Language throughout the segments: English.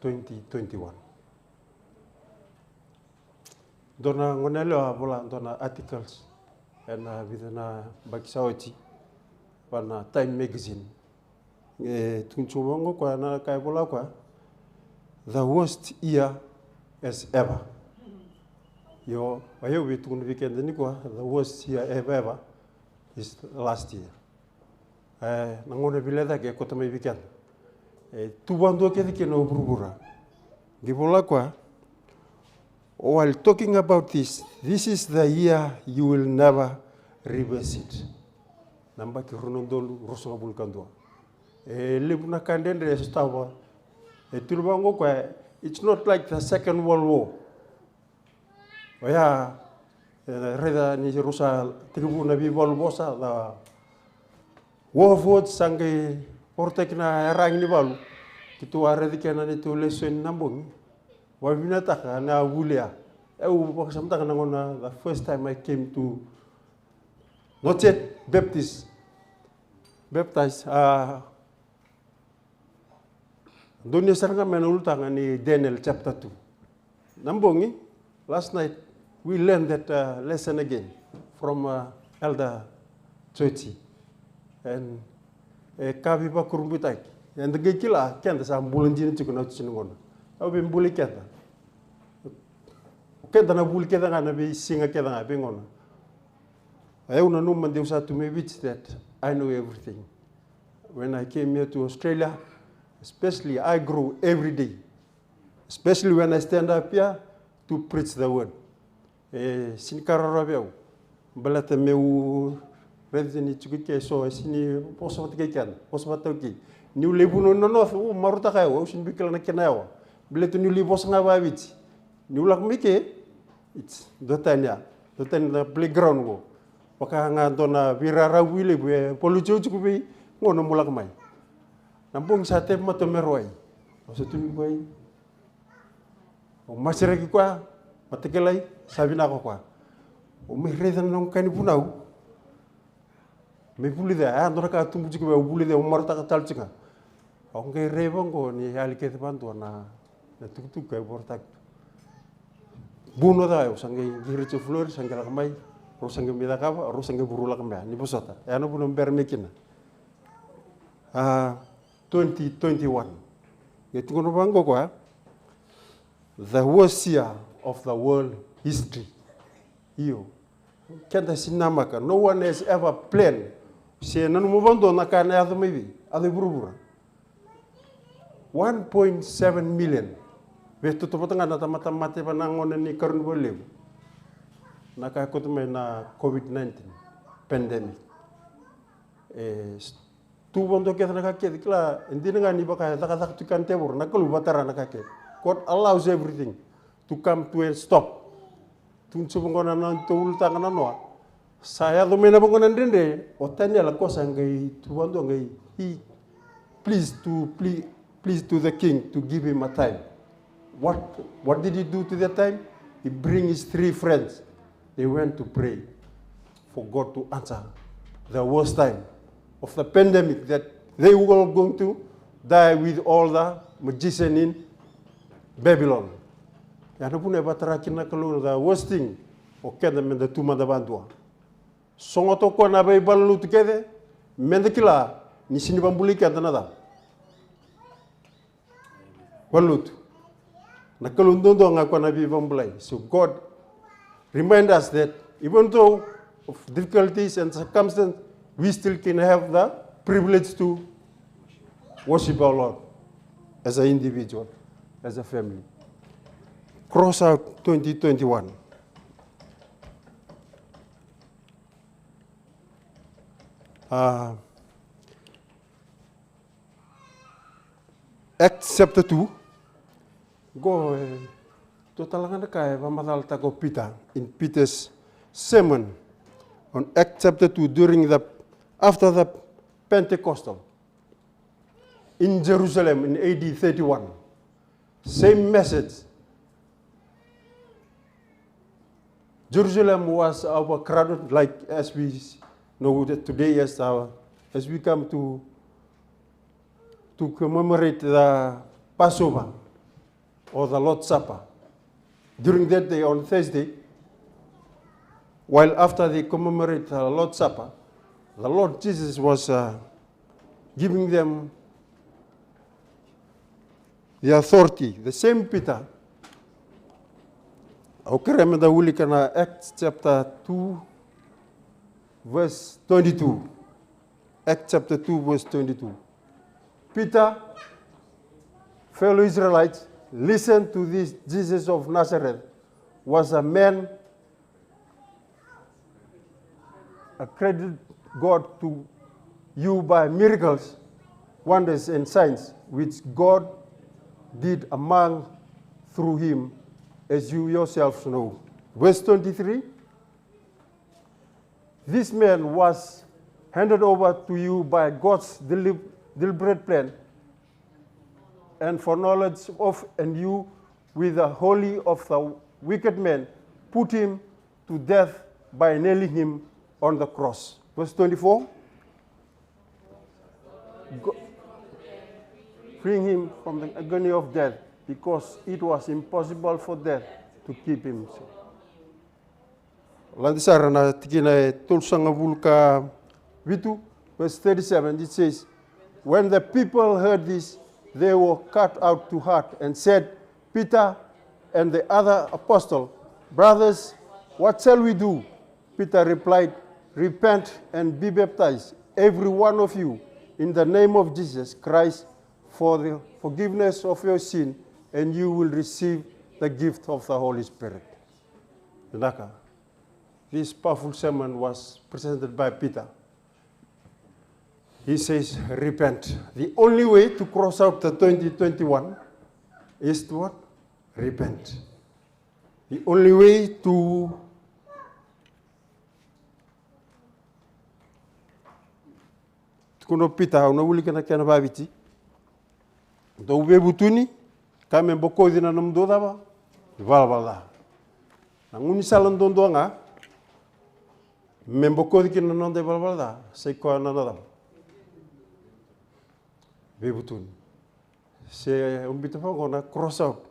2021. Dona ngonelo bola dona articles and within Bakisawati wana Time magazine. Tunchumongo kwa na kaibola kwa the worst year as ever. Yo ayo witu weekend ni kwa the worst year ever is last year. Nangone bileda ke kota mai weekend. Tubando ke no burubura. Gibola kwa while talking about this is the year you will never reverse it. Namba ki ronondolu rosoga bulkandwa. Libuna kandende stawa. Turubango kwa it's not like the Second World War. Oya reda ni rusa tribu nabi bolbosa da war vote sange portekna rang ni balu kitu aredi kana ni to lesson nambong wabina taka na wulia eu samta kana ngona the first time I came to not yet baptized dunia saranga menulutanga ni Daniel chapter 2 nambongi last night we learned that lesson again from Elder Churchy and kabi ba kurumbitai and the gikila kenda sa bulanjini chukuna chinungona au bimbuli kenda na bul kenda ngana bi singa kenda ngana bingona ayuna numman deusa to me which that I know everything. When I came here to Australia, especially I grow every day, especially when I stand up here to preach the word. Sinkararabeu balata meu redini chukike so sini posawatiki new lebuno no maruta kayo sin bikala na kenawa biletu new libos nga babit new lak mike it's dotanya the playground go paka nga dona virara wile bu polucho chukubi ngono mulak mai nampung sate matomeroi maksudnya boy o masireki kwa matekelai sabina ko kwa o me redan non kani punau me bulide andora ka tumbu jiku be bulide o marta ka talchika o ngai rebongo ni alike te bantu na tuk ka bortak buno da o sangai giricho flor sangai la mai ro sangai mida ka ro sangai burula ka ni busota ya no buno bermekina 2021 yetungo bango kwa the worst year of the world history. Iyo. Kenda sinamaka. No one has ever planned. Se nanu mubando na kana ya maybe. Ade burubura. 1.7 million. Beto to patanga na tamate panangon ni karun bolew. Nakakotme na COVID-19 pandemic. Tubondo ke nakake kila hindi nga ni baka takatak tukan tebor nakalu batara nakake. God allows everything to come to a stop. Tunso bongona na tul tangana noa. Saya do mena bongona ndende otanya la kosa ngai tuwando ngai he please to the king to give him a time. What did he do to that time? He bring his 3 friends. They went to pray for God to answer the worst time of the pandemic that they were going to die with all the magicians in Babylon. Yana pune batara kina kalu the worst thing okay the menda tuma da bandua. Songoto ko na bay balu tukede menda kila ni sini bambuli ka danada. Balut. Na kalu ndondo nga ko na bi bambulai. So God remind us that even though of difficulties and circumstances we still can have the privilege to worship our Lord as an individual, as a family. Cross out 2021. Acts chapter 2. Go totalangan kaya pamadal tago Peter in Peter's sermon on Acts chapter 2 after the Pentecostal in Jerusalem in AD 31. Same message. Jerusalem was overcrowded, like as we know that today, as we come to commemorate the Passover. or the Lord's Supper. During that day, on Thursday, while after they commemorate the Lord's Supper, the Lord Jesus was giving them the authority. The same Peter. Okay, remember we look at Acts chapter 2, verse 22. Acts chapter 2, verse 22. Peter, fellow Israelites, listen to this. Jesus of Nazareth was a man accredited God to you by miracles, wonders, and signs, which God did among through him, as you yourselves know. Verse 23, this man was handed over to you by God's deliberate plan and for knowledge of, and you, with the holy of the wicked man, put him to death by nailing him on the cross. Verse 24, freeing him from the agony of death, because it was impossible for death to keep him. Landisarana tikina tulsanga vulka vitu, verse 37, it says, when the people heard this, they were cut out to heart and said, Peter and the other apostle, brothers, what shall we do? Peter replied, repent and be baptized, every one of you, in the name of Jesus Christ, for the forgiveness of your sin, and you will receive the gift of the Holy Spirit. This powerful sermon was presented by Peter. He says, repent. The only way to cross out the 2021 is to what? Repent. The only way to kuno Peter, una uli kana kana babiti. Do ube butuni, kame boko dina namdo daba, valvala. Nanguni salon dondo nga, memboko dikina nonde valvala, seiko ananada. Bebutuni. Se umbita gonna cross out.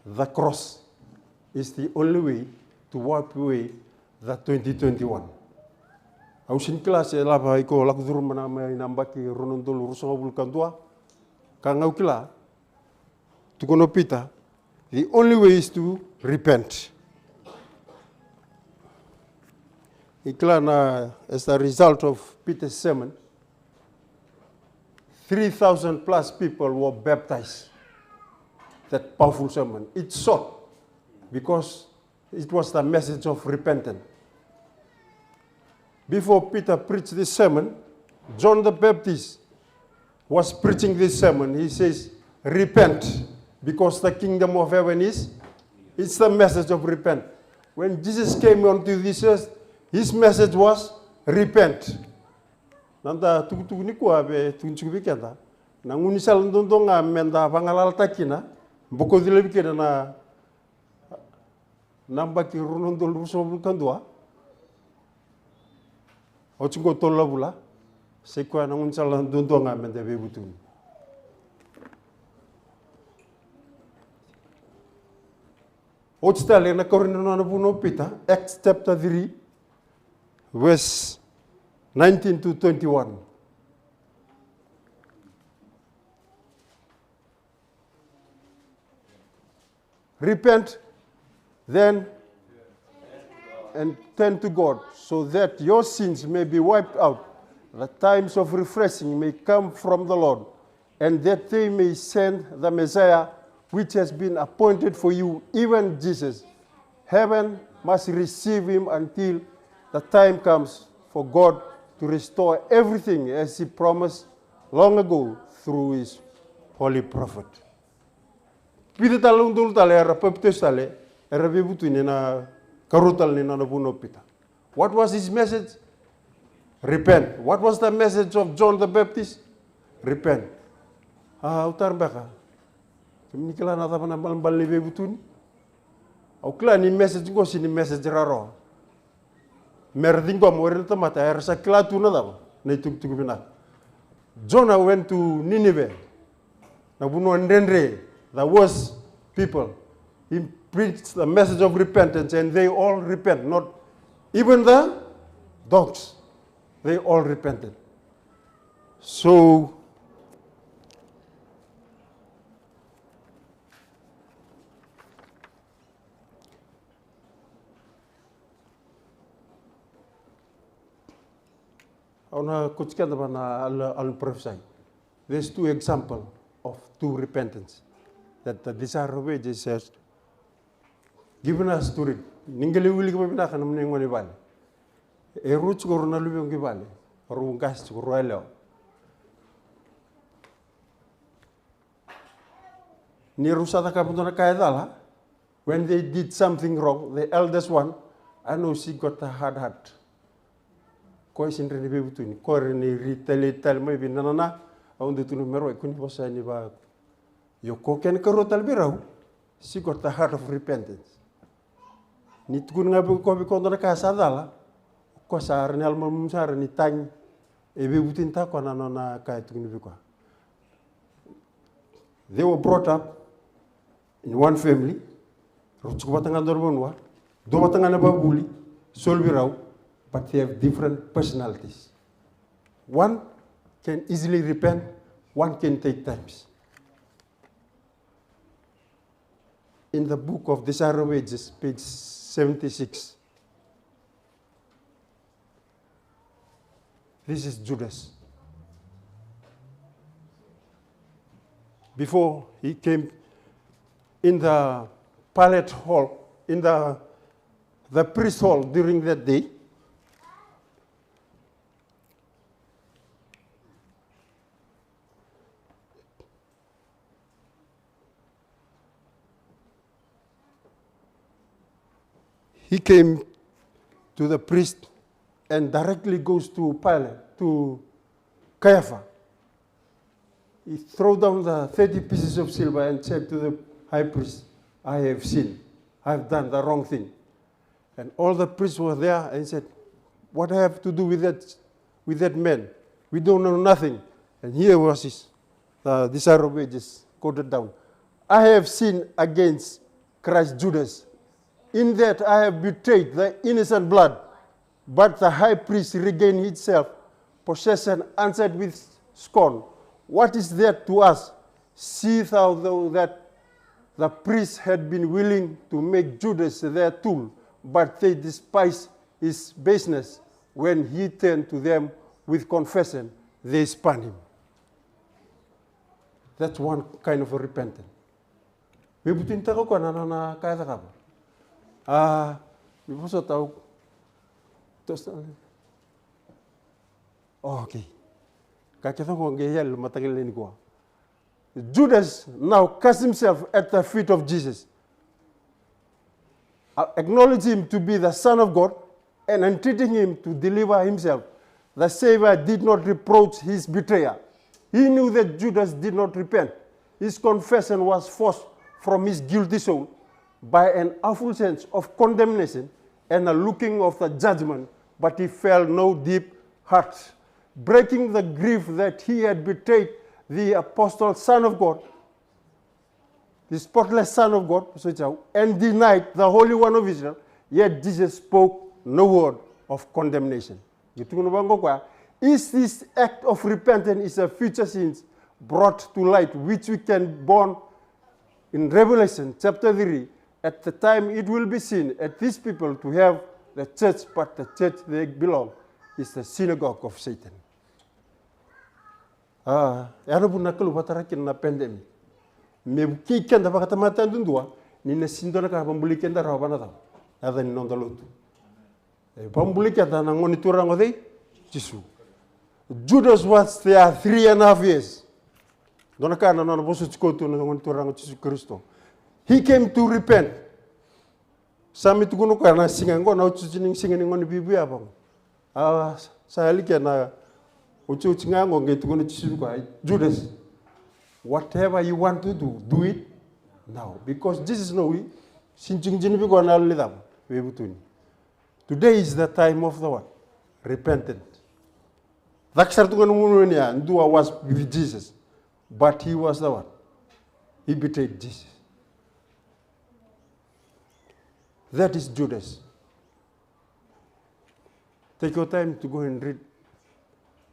The cross is the only way to wipe away the 2021. Ausin kelas laba iko lakdur mana mai nambaki ronondol rusonga bulkan tua. Kangau kila to kono Peter, the only way is to repent. Ikla na as a result of Peter's sermon, 3,000 plus people were baptized. That powerful sermon. It's short because it was the message of repentance. Before Peter preached this sermon, John the Baptist was preaching this sermon. He says, repent, because the kingdom of heaven it's the message of repent. When Jesus came onto this earth, his message was repent. Nanda tukutuku ni kuwa be tunchuku bikenda. Na ngunisal ndondonga menda bangalal takina, mboko dile bikenda na namba ki runondol ruso bulkandua. Ochungo tolla bula, sekwa na ngunisal ndondonga menda bebutuni. Ochitale na korino na puno Peter, Acts chapter 3, verse 19 to 21. Repent then and turn to God, so that your sins may be wiped out, the times of refreshing may come from the Lord, and that they may send the Messiah, which has been appointed for you, even Jesus. Heaven must receive him until the time comes for God to restore everything as he promised long ago through his holy prophet. Pita talundul tale era peptes tale era bibutu ni na karutal ni na nabuno Peter. What was his message? Repent. What was the message of John the Baptist? Repent. Utar baka. Kami kila nata pana balbal ni bibutu ni. Au kila ni message ko si ni message raro. Merdingo morir tamata era sa kila tuna daba. Na tuk bina. Jonah went to Nineveh. Nabuno ndendre. The worst people. He preached the message of repentance, and they all repent. Not even the dogs. They all repented. So, there's two examples of two repentance that the Desire of Ages says, given us to read. Ningeli wili ko bina kana mne ngoni bale. E roots ko na lubi ngi bale. Ru ngas ko roelo. Ni rusata ka putona kaedala. When they did something wrong, the eldest one, I know she got a hard heart. Ko sin rene be butuni, ko rene ritele tal mai binana, aunde tunu mero kuni bosa ni ba. Yo ko ken ko rotal birau, she got a heart of repentance. Ni tukun ngabe ko bi ko ndona ka sadala, ko sar ni alma mumsar ni tang e be butin ta ko na na ka tukun bi ko. They were brought up in one family. Ruchubatanga dorbonwa, dobatanga na babuli, solbirau, but they have different personalities. One can easily repent, one can take times. In the book of Desire of Ages, page 76, this is Judas. Before he came in the Pilate hall, in the priest hall during that day, he came to the priest and directly goes to Pilate, to Caiaphas. He threw down the 30 pieces of silver and said to the high priest, I have sinned. I have done the wrong thing. And all the priests were there and said, what I have to do with that man? We don't know nothing. And here was the Desire of Ages quoted down. I have sinned against Christ Judas, in that I have betrayed the innocent blood. But the high priest regained himself, possessed and answered with scorn. What is that to us? See thou though that the priests had been willing to make Judas their tool, but they despised his baseness. When he turned to them with confession, they spurned him. That's one kind of a repentance. We put in tako na na kaya taka ba. We also tao. Okay. Kaya ko ngeyel matagil ni ko. Judas now cast himself at the feet of Jesus, acknowledging him to be the Son of God and entreating him to deliver himself. The Savior did not reproach his betrayer. He knew that Judas did not repent. His confession was forced from his guilty soul by an awful sense of condemnation and a looking of the judgment, but he felt no deep hurt. Breaking the grief that he had betrayed the apostle Son of God, the spotless Son of God, and denied the Holy One of Israel, yet Jesus spoke no word of condemnation. Is this act of repentance is a future sins brought to light, which we can born in Revelation chapter 3. At the time it will be seen at these people to have the church, but the church they belong is the synagogue of Satan. Ano pun nakelu batarakin na pandemi. Me kikan da bakata mata ndundua ni na sindona ka pambulikan da rawa na ta. Ada ni nonda lutu. Pambulikan da na ngoni turang ode Jisu. Judas was there 3.5 years. Dona ka na na bosu chikotu na ngoni turang Jisu Kristo. He came to repent. Sami tukuno ka na singango na uchuchining singani ngoni bibu ya bang. Saya lihat na Judas, whatever you want to do it now. Because Jesus knows today is the time of the what? Repentance. Ndua was with Jesus, but he was the what? He betrayed Jesus. That is Judas. Take your time to go and read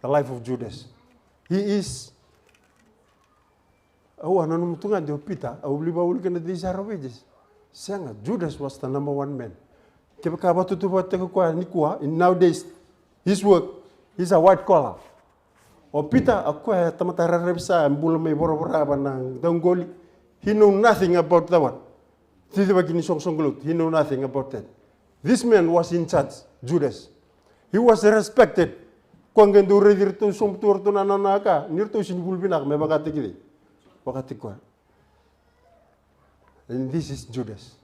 the life of Judas. He is Peter. Judas was the number one man. In nowadays, his work, he's a white collar. O Peter, he knew nothing about that one. He knew nothing about that. This man was in charge, Judas. He was respected. And this is Judas.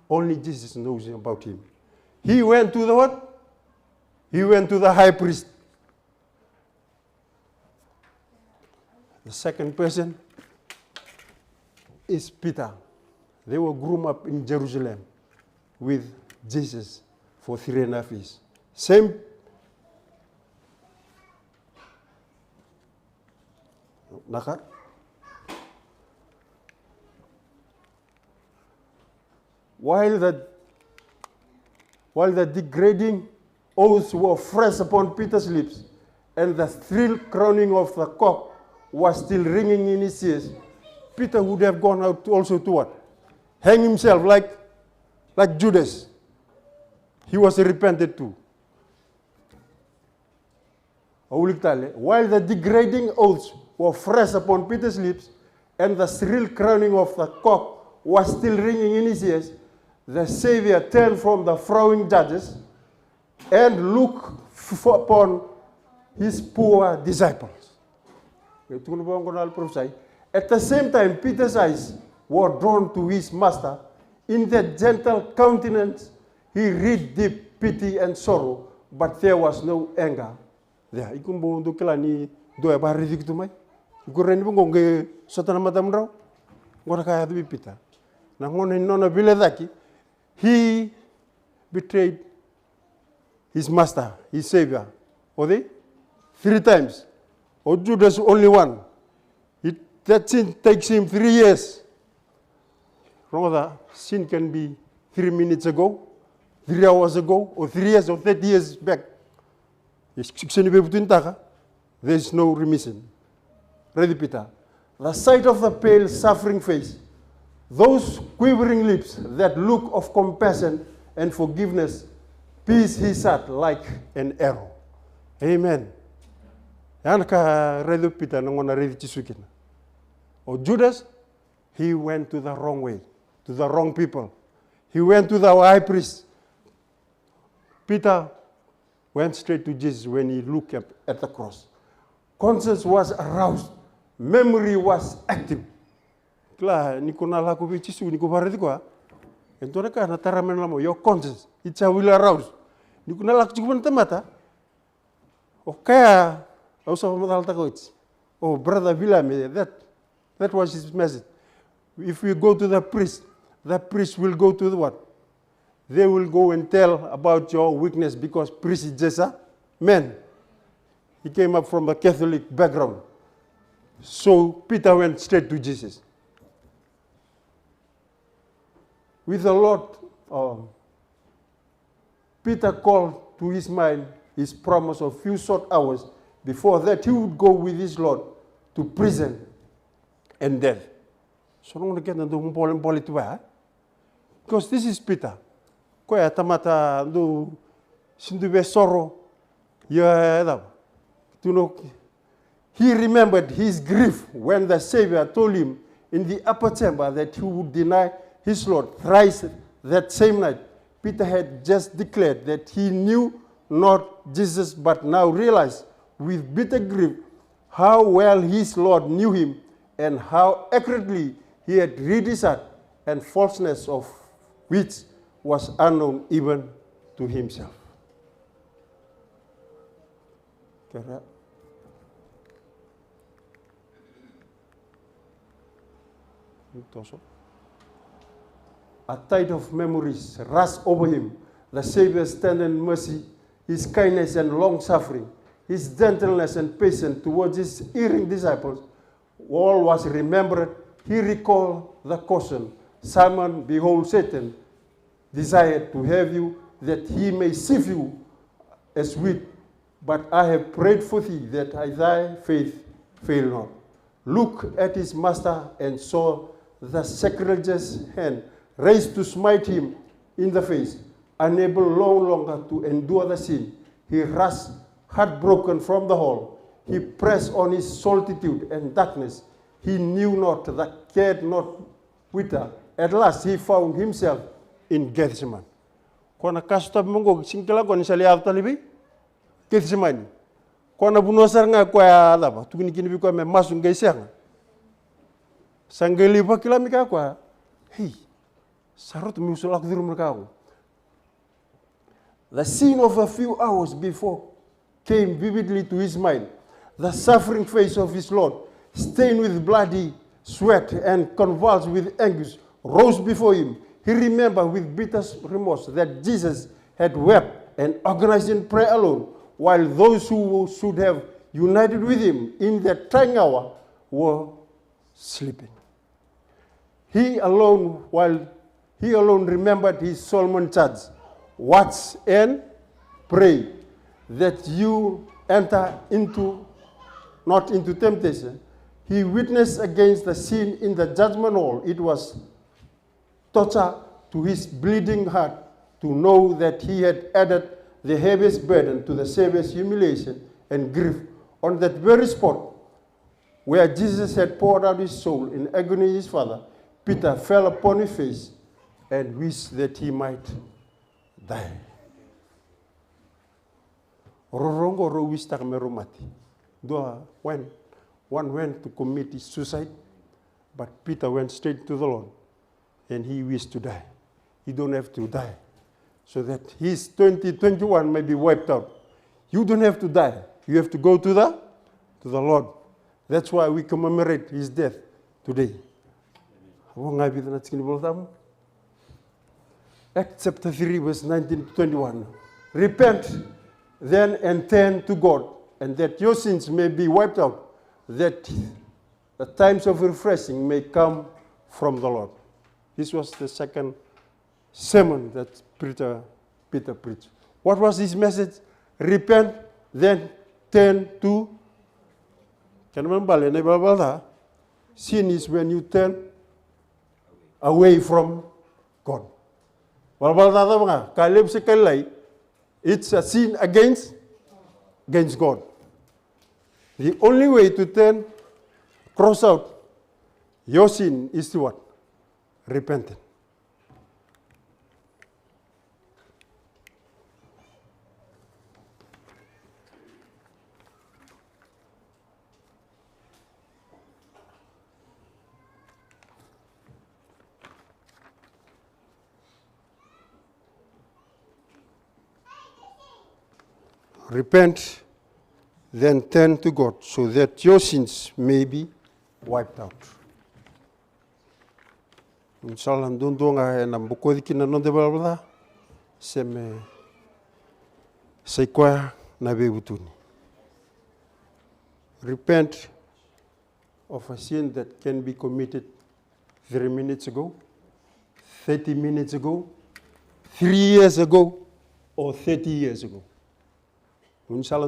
Only Jesus knows about him. He went to the what? He went to the high priest. The second person is Peter. They were groomed up in Jerusalem with Jesus for 3.5 years. Same. Nakar. While the degrading oaths were fresh upon Peter's lips, and the thrill crowning of the cock was still ringing in his ears, Peter would have gone out also to what? Hang himself like Judas. He was repented too. While the degrading oaths were fresh upon Peter's lips, and the shrill crowning of the cock was still ringing in his ears, the Savior turned from the frowning judges and looked upon his poor disciples. At the same time, Peter's eyes were drawn to his master. In that gentle countenance, he read deep pity and sorrow, but there was no anger there. He betrayed his master, his Savior. 3 times. Or Judas only one. That sin takes him 3 years. Rather, sin can be 3 minutes ago, 3 hours ago, or 3 years or 30 years back. There is no remission. Ready, Peter? The sight of the pale, suffering face, those quivering lips, that look of compassion and forgiveness, pierced his heart like an arrow. Amen. Or Judas, he went to the wrong way, to the wrong people. He went to the high priest. Peter went straight to Jesus when he looked up at the cross. Conscience was aroused. Memory was active. Your conscience, it's a will arouse. Oh, Brother William, that was his message. If we go to the priest will go to the what? They will go and tell about your weakness, because priest is just a man. He came up from a Catholic background. So Peter went straight to Jesus. With the Lord, Peter called to his mind his promise of few short hours before that he would go with his Lord to prison and death. So I'm going to get into because this is Peter. Koya tamata do sinduwe sorrow. Yeah, he remembered his grief when the Savior told him in the upper chamber that he would deny his Lord thrice that same night. Peter had just declared that he knew not Jesus, but now realized with bitter grief how well his Lord knew him and how accurately he had read his heart, and falseness of which was unknown even to himself. A tide of memories rushed over him. The Savior's tender mercy, his kindness and long-suffering, his gentleness and patience towards his erring disciples, all was remembered. He recalled the caution, Simon, behold Satan. desired to have you, that he may sift you as wheat. But I have prayed for thee, that thy faith fail not. Look at his master, and saw the sacrilegious hand raised to smite him in the face, unable no longer to endure the sin. He rushed heartbroken from the hall. He pressed on his solitude and darkness. He knew not, that cared not whither. At last he found himself in Gethsemane. Kona kasuta mongo singkala kona saliab talibi Gethsemane. Kona bunosar nga kwa alaba tukini kini kwa me masu ngaisanga. Sangeli pa kila mika kwa hey sarot miusul aku dirum mereka. The scene of a few hours before came vividly to his mind. The suffering face of his Lord, stained with bloody sweat and convulsed with anguish, rose before him. He remembered with bitter remorse that Jesus had wept and agonized in prayer alone, while those who should have united with him in that trying hour were sleeping. He alone remembered his solemn charge. Watch and pray that you enter not into temptation. He witnessed against the sin in the judgment hall. It was torture to his bleeding heart to know that he had added the heaviest burden to the Savior's humiliation and grief. On that very spot where Jesus had poured out his soul in agony to his Father, Peter fell upon his face and wished that he might die. Rorongo ro wista meromati. When one went to commit his suicide, but Peter went straight to the Lord, and he wished to die. You don't have to die, so that his 2021 may be wiped out. You don't have to die. You have to go to the Lord. That's why we commemorate his death today. Acts chapter 3, verse 19 to 21. Repent then and turn to God, and that your sins may be wiped out, that the times of refreshing may come from the Lord. This was the second sermon that Peter preached. What was his message? Repent, then turn to. Can you remember? Sin is when you turn away from God. It's a sin against God. The only way to turn, cross out your sin is to what? Repentance. Repent, then turn to God, so that your sins may be wiped out. Inshallah, ndundunga na mbukodi kina nonde balabala, seme seikwa na bebutuni. Repent of a sin that can be committed 3 minutes ago, 30 minutes ago, 3 years ago, or 30 years ago. Inshallah,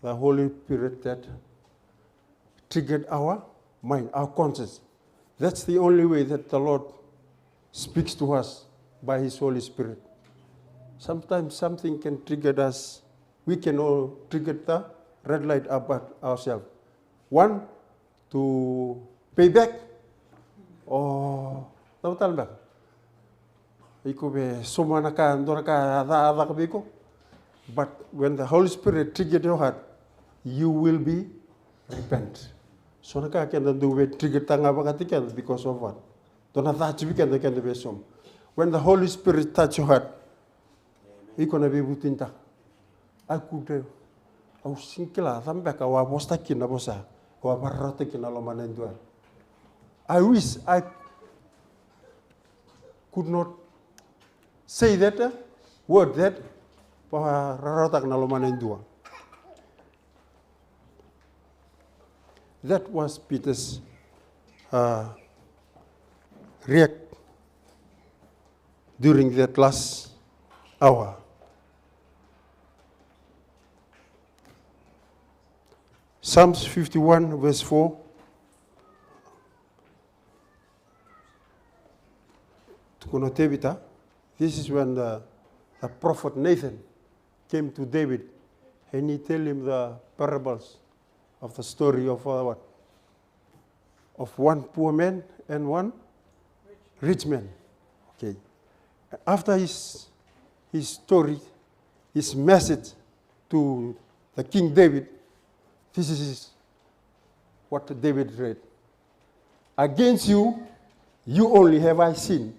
the Holy Spirit that triggered our mind, our conscience. That's the only way that the Lord speaks to us, by his Holy Spirit. Sometimes something can trigger us. We can all trigger the red light about ourselves. One, to pay back, or back. But when the Holy Spirit triggered your heart, you will be repent. So naka can do with trigger tanga because of what? When the Holy Spirit touch your heart, you gonna be butinta. I could I wish I could not say that word that that was Peter's during that last hour. Psalms 51 verse 4. This is when the prophet Nathan came to David and he told him the parables of the story of what? Of one poor man and one rich man. Okay. After his story, his message to the King David, this is what David read. Against you, you only have I sinned,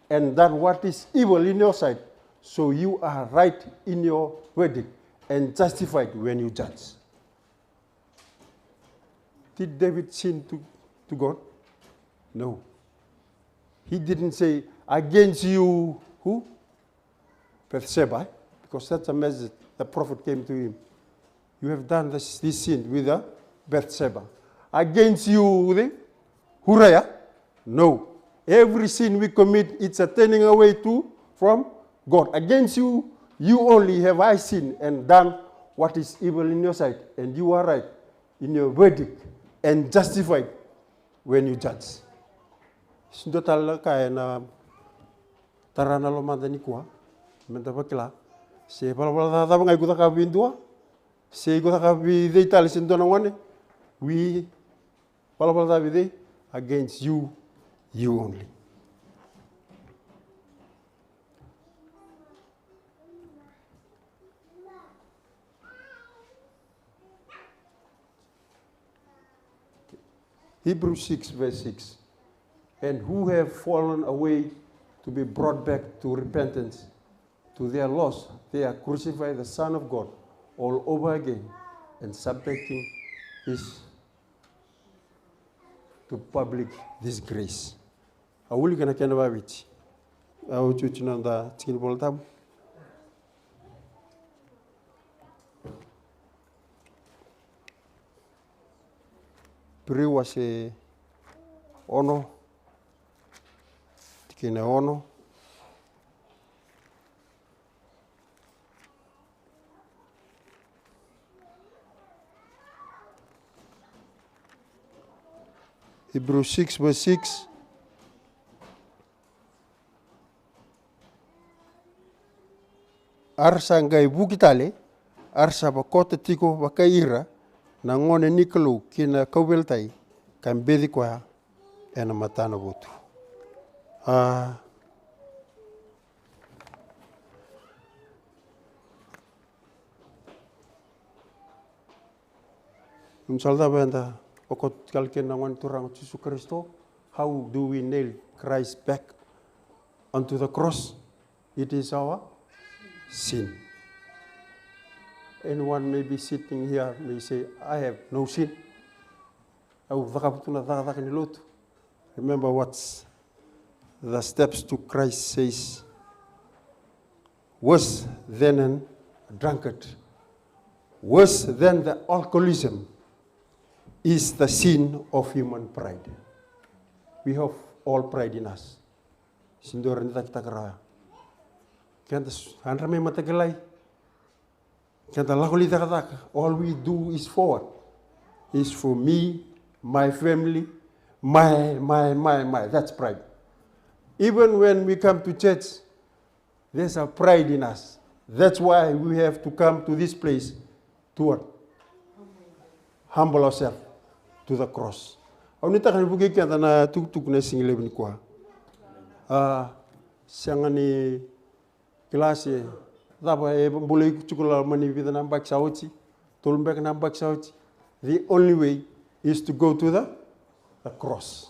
and done what is evil in your sight, so you are right in your verdict and justified when you judge. Did David sin to God? No. He didn't say, against you, who? Bathsheba, because that's a message the prophet came to him. You have done this sin with Bathsheba. Against you, Uriah? No. Every sin we commit, it's a turning away from God. Against you, you only have I sinned and done what is evil in your sight, and you are right in your verdict and justified when you judge. Sindotal kaya na tarana lo mandani kuha, mentapakila. Se palapala tata ngai kuta kabi indua, se kuta kabi dei tali sindona wane, we palapala tabi dei against you. You only. Hebrews 6 verse 6. And who have fallen away to be brought back to repentance, to their loss, they are crucified the Son of God all over again and subjecting his to public disgrace. Awuli kana kena babiti. Au chuchu nanda chikin boltam. Pri wase ono. Tikine ono. Hebrews 6 verse 6. Arsa ngai bukitale, arsa bakota tiko bakaira, na ngone nikelu kina kaubeltai, kan bedi kwa ena matana botu. Umsalda benda, okot kalken na ngone turang Yesus Kristo, how do we nail Christ back onto the cross? It is our sin. Anyone may be sitting here may say, I have no sin. Remember what's the steps to Christ says. Worse than a drunkard, worse than the alcoholism is the sin of human pride. We have all pride in us. Sindoran kita kerja. All we do is forward. Is for me, my family, my. That's pride. Even when we come to church, there's a pride in us. That's why we have to come to this place to what? Humble ourselves to the cross. Aunita kan bugi kita na tuk na single ni kwa. Siangani klase daba boleh chukula mani vida nambak sauci, tolmbek nambak sauci. The only way is to go to the cross.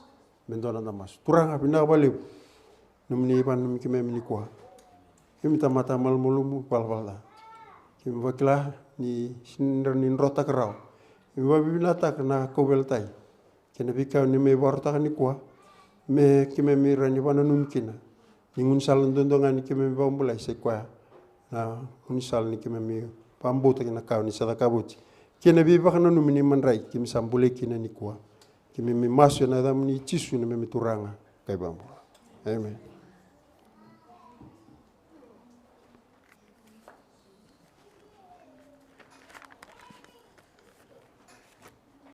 Mendona namas. Turang abina balik. Numni pan numi kime mini kwa. Kimi tamata mal mulumu palpala. Kimi bakla ni sindar ni rota kerau. Kimi babina tak na kobeltai. Kena bika ni me warta ni kwa. Me kime mira ni wana numkina. Ningun salan dondongan ni kime bambulai sekwa. Na unisal ni kime mi pambuta kina kau ni sadakabuti. Kena biba kana numini manrai kimi sambule kina ni kwa. Kimi mi masu na dam ni chisu ni me turanga kai bambula. Amen.